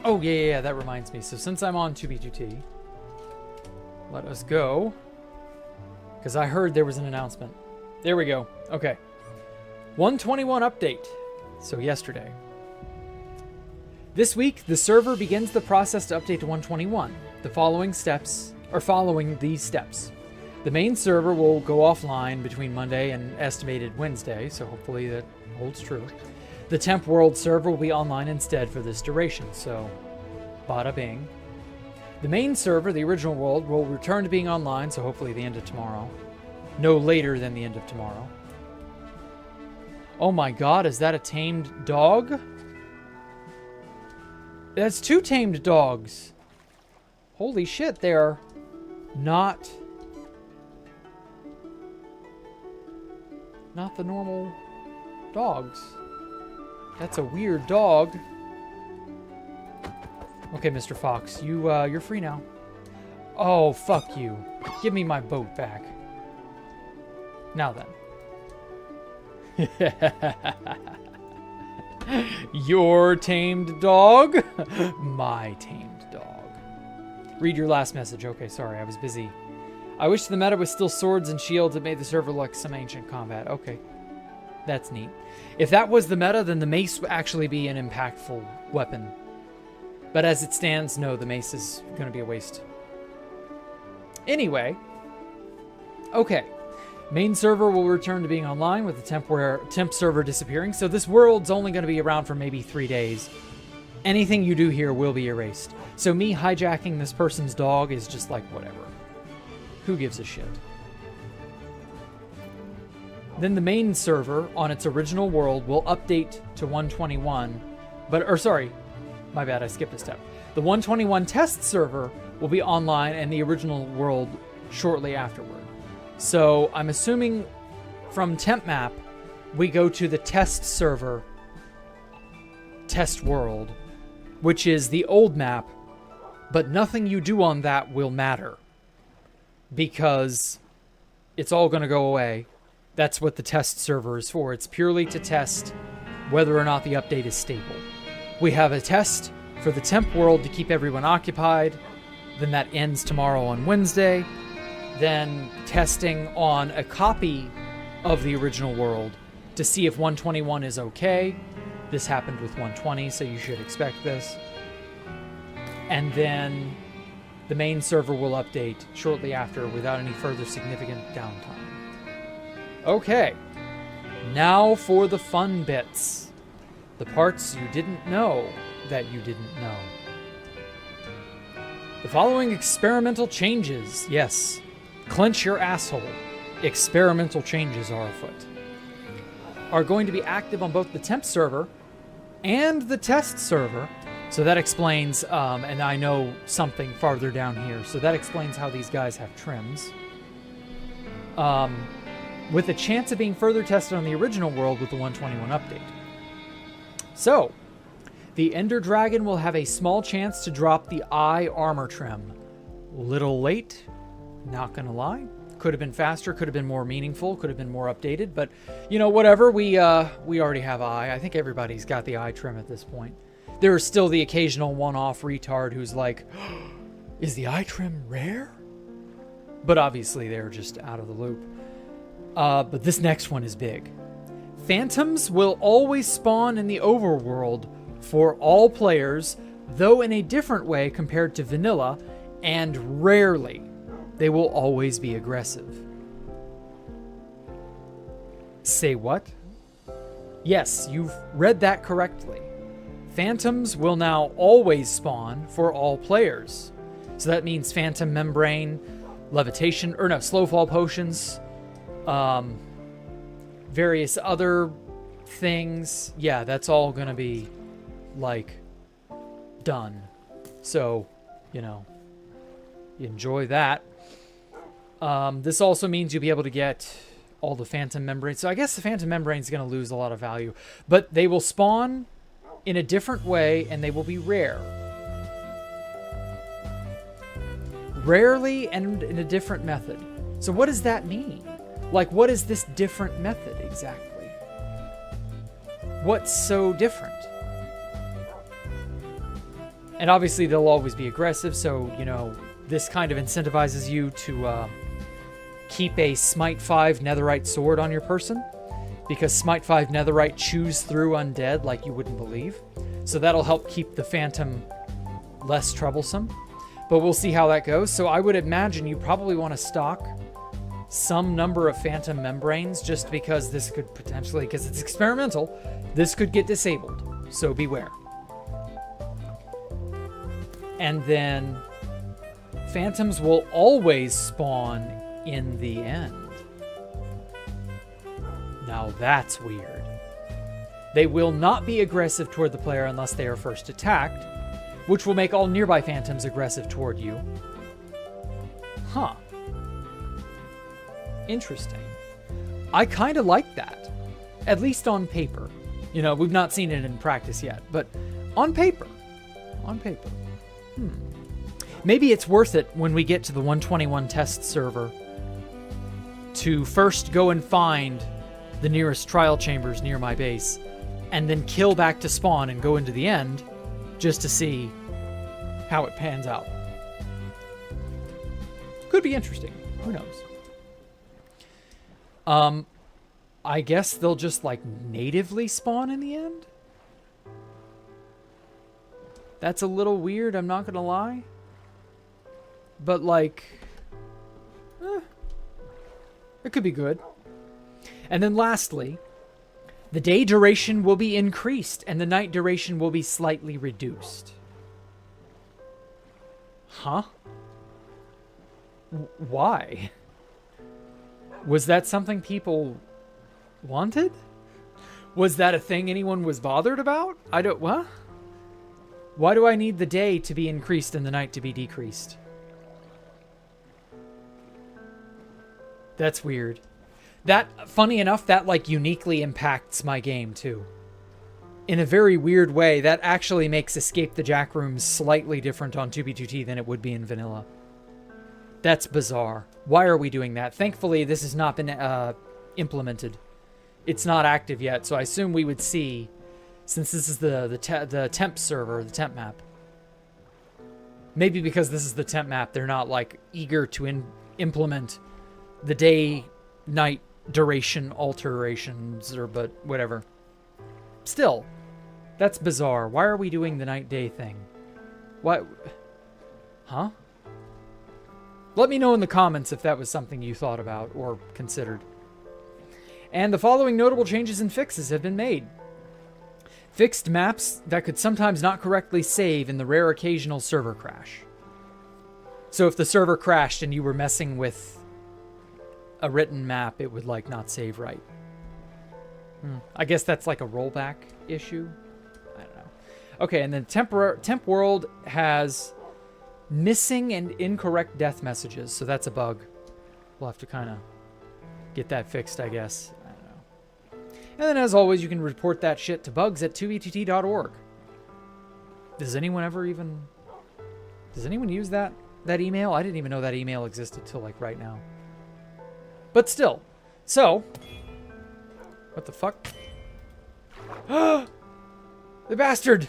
Oh, yeah, that reminds me. So since I'm on 2b2t, let us go. Because I heard there was an announcement. There we go. Okay. 121 update. So yesterday. This week, the server begins the process to update to 121. The following steps are following these steps. The main server will go offline between Monday and estimated Wednesday, so hopefully that holds true. The temp world server will be online instead for this duration, so bada bing. The main server, the original world, will return to being online, so hopefully the end of tomorrow. No later than the end of tomorrow. Oh my god, is that a tamed dog? That's 2 tamed dogs. Holy shit, they're not the normal dogs. That's a weird dog. Okay, Mr. Fox, you're free now. Oh, fuck you. Give me my boat back. Now then. Your tamed dog? My tamed dog. Read your last message. Okay, sorry, I was busy. I wish the meta was still swords and shields. It made the server like some ancient combat. Okay. That's neat. If that was the meta, then the mace would actually be an impactful weapon. But as it stands, no, the mace is going to be a waste. Anyway. Okay. Main server will return to being online with the temp server disappearing. So this world's only going to be around for maybe 3 days. Anything you do here will be erased. So me hijacking this person's dog is just like whatever. Who gives a shit? Then the main server on its original world will update to 121. Sorry, my bad, I skipped a step. The 121 test server will be online and the original world shortly afterward. So I'm assuming from temp map, we go to the test server, test world, which is the old map, but nothing you do on that will matter because it's all going to go away. That's what the test server is for. It's purely to test whether or not the update is stable. We have a test for the temp world to keep everyone occupied. Then that ends tomorrow on Wednesday. Then testing on a copy of the original world to see if 121 is okay. This happened with 120, so you should expect this. And then the main server will update shortly after without any further significant downtime. Okay, now for the fun bits. The parts you didn't know that you didn't know. The following experimental changes, yes, clench your asshole, experimental changes are afoot, are going to be active on both the temp server and the test server. So that explains, and I know something farther down here, so that explains how these guys have trims. With a chance of being further tested on the original world with the 121 update. So, the Ender Dragon will have a small chance to drop the eye armor trim. Little late, not gonna lie. Could have been faster, could have been more meaningful, could have been more updated, but you know, whatever, we already have eye. I think everybody's got the eye trim at this point. There is still the occasional one-off retard who's like, is the eye trim rare? But obviously they're just out of the loop. But this next one is big. Phantoms will always spawn in the overworld for all players, though in a different way compared to vanilla, and rarely. They will always be aggressive. Say what? Yes, you've read that correctly. Phantoms will now always spawn for all players. So that means Phantom Membrane, Levitation, Slowfall Potions, various other things. Yeah, that's all gonna be like done. So, you know, enjoy that. This also means you'll be able to get all the Phantom Membranes. So I guess the Phantom Membrane is gonna lose a lot of value, but they will spawn in a different way and they will be rare. Rarely and in a different method. So what does that mean? Like, what is this different method exactly? What's so different? And obviously they'll always be aggressive, so, you know, this kind of incentivizes you to keep a Smite 5 Netherite sword on your person, because Smite 5 Netherite chews through undead like you wouldn't believe. So that'll help keep the Phantom less troublesome. But we'll see how that goes. So I would imagine you probably want to stock some number of Phantom Membranes, just because this could potentially, because it's experimental, this could get disabled. So beware. And then Phantoms will always spawn in the end. Now that's weird. They will not be aggressive toward the player unless they are first attacked, which will make all nearby Phantoms aggressive toward you. Huh. Interesting. I kind of like that. At least on paper. You know, we've not seen it in practice yet, but on paper. On paper. Maybe it's worth it when we get to the 121 test server to first go and find the nearest trial chambers near my base, and then kill back to spawn and go into the end, just to see how it pans out. Could be interesting. Who knows? I guess they'll just, like, natively spawn in the end? That's a little weird, I'm not gonna lie. But, like, it could be good. And then lastly, the day duration will be increased and the night duration will be slightly reduced. Huh? Why? Was that something people wanted? Was that a thing anyone was bothered about? What? Why do I need the day to be increased and the night to be decreased? That's weird. That, funny enough, that like uniquely impacts my game too. In a very weird way, that actually makes Escape the Jack Rooms slightly different on 2b2t than it would be in vanilla. That's bizarre. Why are we doing that? Thankfully, this has not been implemented. It's not active yet, so I assume we would see, since this is the temp server, the temp map. Maybe because this is the temp map, they're not like eager to implement the day-night duration alterations, or but whatever. Still, that's bizarre. Why are we doing the night-day thing? What? Huh? Let me know in the comments if that was something you thought about or considered. And the following notable changes and fixes have been made. Fixed maps that could sometimes not correctly save in the rare occasional server crash. So if the server crashed and you were messing with a written map, it would like not save right. I guess that's like a rollback issue. I don't know. Okay, and then temp world has missing and incorrect death messages, so that's a bug. We'll have to kind of get that fixed, I guess. I don't know. And then as always, you can report that shit to bugs@2b2t.org. Does anyone use that email? I didn't even know that email existed till like right now. But still. So, what the fuck? The bastard!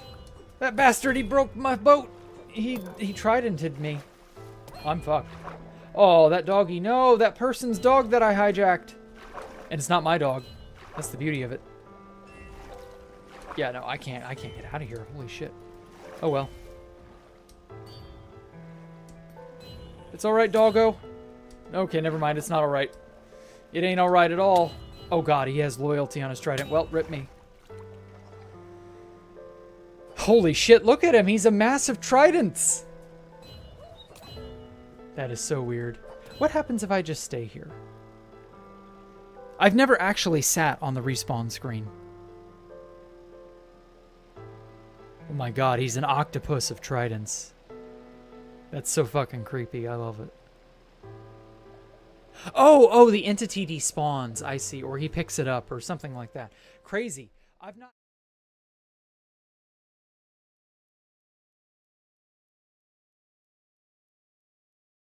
That bastard, he broke my boat! He tridented me. I'm fucked. Oh, that doggy. No, that person's dog that I hijacked. And it's not my dog. That's the beauty of it. Yeah, no, I can't get out of here. Holy shit. Oh well. It's alright, doggo. Okay, never mind. It's not alright. It ain't alright at all. Oh god, he has loyalty on his trident. Well, rip me. Holy shit, look at him. He's a massive trident. That is so weird. What happens if I just stay here? I've never actually sat on the respawn screen. Oh my god, he's an octopus of tridents. That's so fucking creepy. I love it. Oh, the entity despawns. I see. Or he picks it up or something like that. Crazy. I've not...